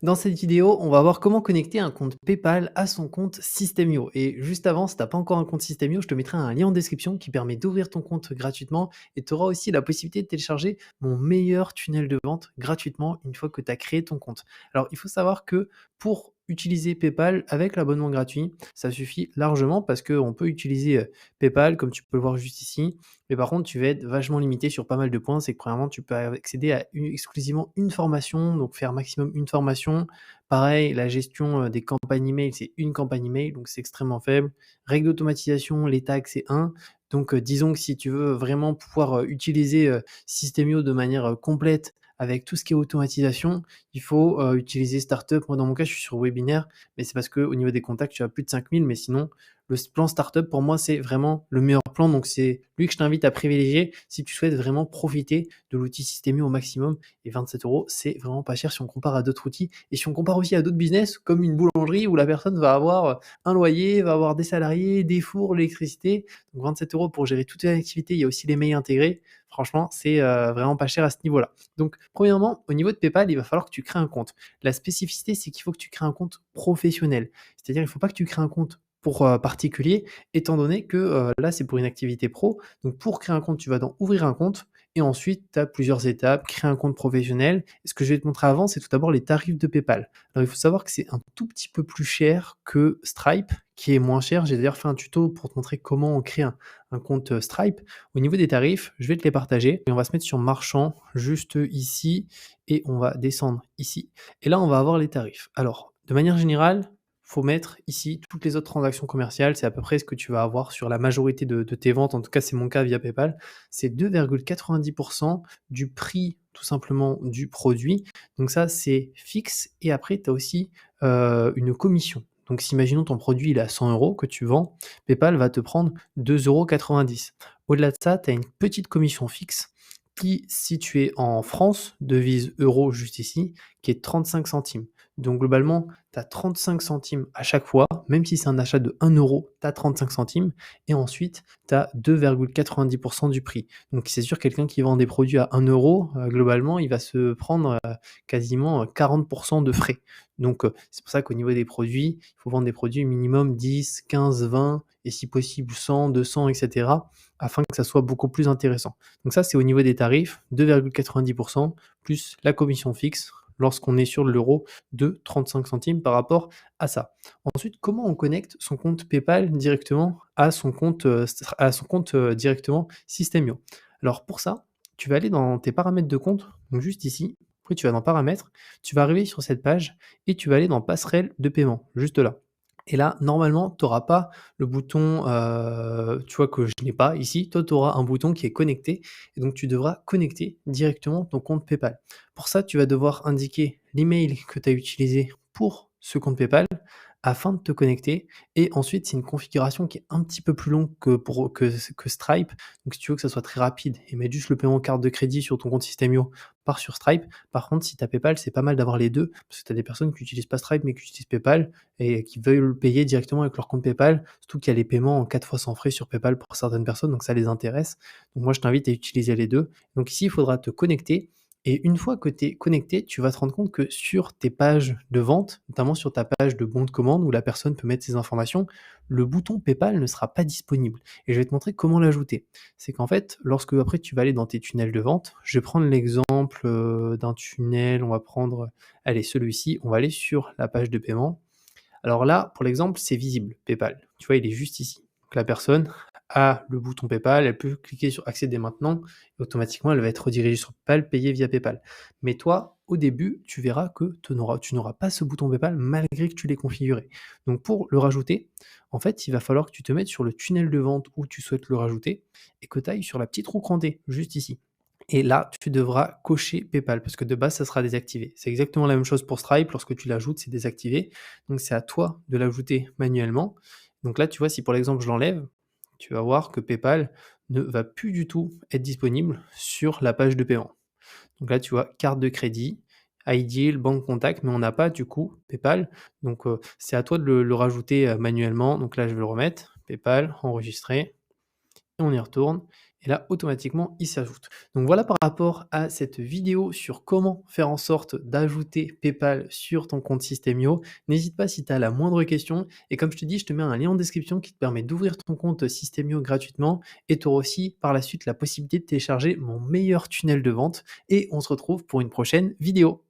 Dans cette vidéo, on va voir comment connecter un compte PayPal à son compte Systemio. Et juste avant, si tu n'as pas encore un compte Systemio, je te mettrai un lien en description qui permet d'ouvrir ton compte gratuitement et tu auras aussi la possibilité de télécharger mon meilleur tunnel de vente gratuitement une fois que tu as créé ton compte. Alors, il faut savoir que pour utiliser PayPal avec l'abonnement gratuit, ça suffit largement parce qu'on peut utiliser PayPal comme tu peux le voir juste ici. Mais par contre, tu vas être vachement limité sur pas mal de points. C'est que premièrement, tu peux accéder à exclusivement une formation, donc faire maximum une formation. Pareil, la gestion des campagnes email, c'est une campagne email, donc c'est extrêmement faible. Règles d'automatisation, les tags, c'est un. Donc disons que si tu veux vraiment pouvoir utiliser Systemio de manière complète avec tout ce qui est automatisation, il faut utiliser Startup. Moi, dans mon cas, je suis sur Webinaire, mais c'est parce qu'au niveau des contacts, tu as plus de 5000, mais sinon, le plan startup, pour moi, c'est vraiment le meilleur plan. Donc, c'est lui que je t'invite à privilégier si tu souhaites vraiment profiter de l'outil Systemio au maximum. Et 27 euros, c'est vraiment pas cher si on compare à d'autres outils. Et si on compare aussi à d'autres business, comme une boulangerie où la personne va avoir un loyer, va avoir des salariés, des fours, l'électricité. Donc, 27 euros pour gérer toutes les activités. Il y a aussi les mails intégrés. Franchement, c'est vraiment pas cher à ce niveau-là. Donc, premièrement, au niveau de PayPal, il va falloir que tu crées un compte. La spécificité, c'est qu'il faut que tu crées un compte professionnel. C'est-à-dire, il ne faut pas que tu crées un compte pour particulier, étant donné que là, c'est pour une activité pro. Donc, pour créer un compte, tu vas dans ouvrir un compte et ensuite, tu as plusieurs étapes, créer un compte professionnel. Et ce que je vais te montrer avant, c'est tout d'abord les tarifs de PayPal. Alors, il faut savoir que c'est un tout petit peu plus cher que Stripe, qui est moins cher. J'ai d'ailleurs fait un tuto pour te montrer comment on crée un compte Stripe. Au niveau des tarifs, je vais te les partager et on va se mettre sur marchand juste ici et on va descendre ici. Et là, on va avoir les tarifs. Alors, de manière générale, faut mettre ici toutes les autres transactions commerciales. C'est à peu près ce que tu vas avoir sur la majorité de tes ventes. En tout cas, c'est mon cas via PayPal. C'est 2,90% du prix tout simplement du produit. Donc ça, c'est fixe. Et après, tu as aussi une commission. Donc, si imaginons ton produit il est à 100 euros que tu vends, PayPal va te prendre 2,90 euros. Au-delà de ça, tu as une petite commission fixe qui, si tu es en France, devise euro juste ici, qui est 35 centimes. Donc globalement, tu as 35 centimes à chaque fois, même si c'est un achat de 1 euro, tu as 35 centimes, et ensuite tu as 2,90% du prix. Donc c'est sûr, quelqu'un qui vend des produits à 1 euro, globalement, il va se prendre quasiment 40% de frais. Donc c'est pour ça qu'au niveau des produits, il faut vendre des produits minimum 10, 15, 20, et si possible 100, 200, etc., afin que ça soit beaucoup plus intéressant. Donc ça, c'est au niveau des tarifs, 2,90% plus la commission fixe lorsqu'on est sur l'euro de 35 centimes par rapport à ça. Ensuite, comment on connecte son compte PayPal directement à son compte, directement Systemio? Alors pour ça, tu vas aller dans tes paramètres de compte, donc juste ici. Après, tu vas dans paramètres, tu vas arriver sur cette page et tu vas aller dans passerelle de paiement, juste là. Et là, normalement, tu n'auras pas le bouton, tu vois, que je n'ai pas ici. Toi, tu auras un bouton qui est connecté et donc tu devras connecter directement ton compte PayPal. Pour ça, tu vas devoir indiquer l'email que tu as utilisé pour ce compte PayPal afin de te connecter. Et ensuite, c'est une configuration qui est un petit peu plus longue que Stripe. Donc, si tu veux que ça soit très rapide et mettre juste le paiement en carte de crédit sur ton compte Systemio, part sur Stripe. Par contre, si tu as PayPal, c'est pas mal d'avoir les deux parce que tu as des personnes qui n'utilisent pas Stripe mais qui utilisent PayPal et qui veulent payer directement avec leur compte PayPal. Surtout qu'il y a les paiements en 4 fois sans frais sur PayPal pour certaines personnes, donc ça les intéresse. Donc, moi, je t'invite à utiliser les deux. Donc, ici, il faudra te connecter. Et une fois que tu es connecté, tu vas te rendre compte que sur tes pages de vente, notamment sur ta page de bon de commande où la personne peut mettre ses informations, le bouton PayPal ne sera pas disponible. Et je vais te montrer comment l'ajouter. C'est qu'en fait, lorsque après tu vas aller dans tes tunnels de vente, je vais prendre l'exemple d'un tunnel, on va prendre, allez, celui-ci, on va aller sur la page de paiement. Alors là, pour l'exemple, c'est visible, PayPal. Tu vois, il est juste ici. Donc la personne a le bouton PayPal, elle peut cliquer sur accéder maintenant et automatiquement elle va être redirigée sur PayPal, payer via PayPal. Mais toi, au début, tu verras que tu n'auras pas ce bouton PayPal malgré que tu l'aies configuré. Donc pour le rajouter, en fait, il va falloir que tu te mettes sur le tunnel de vente où tu souhaites le rajouter et que tu ailles sur la petite roue crantée, juste ici. Et là, tu devras cocher PayPal parce que de base, ça sera désactivé. C'est exactement la même chose pour Stripe. Lorsque tu l'ajoutes, c'est désactivé. Donc, c'est à toi de l'ajouter manuellement. Donc là, tu vois, si pour l'exemple, je l'enlève, tu vas voir que PayPal ne va plus du tout être disponible sur la page de paiement. Donc là, tu vois, carte de crédit, iDeal, banque contact, mais on n'a pas du coup PayPal. Donc, c'est à toi de le rajouter manuellement. Donc là, je vais le remettre. PayPal, enregistrer. Et on y retourne. et là, automatiquement, il s'ajoute. Donc voilà par rapport à cette vidéo sur comment faire en sorte d'ajouter PayPal sur ton compte Systemio. N'hésite pas si tu as la moindre question et comme je te dis, je te mets un lien en description qui te permet d'ouvrir ton compte Systemio gratuitement et tu auras aussi par la suite la possibilité de télécharger mon meilleur tunnel de vente et on se retrouve pour une prochaine vidéo.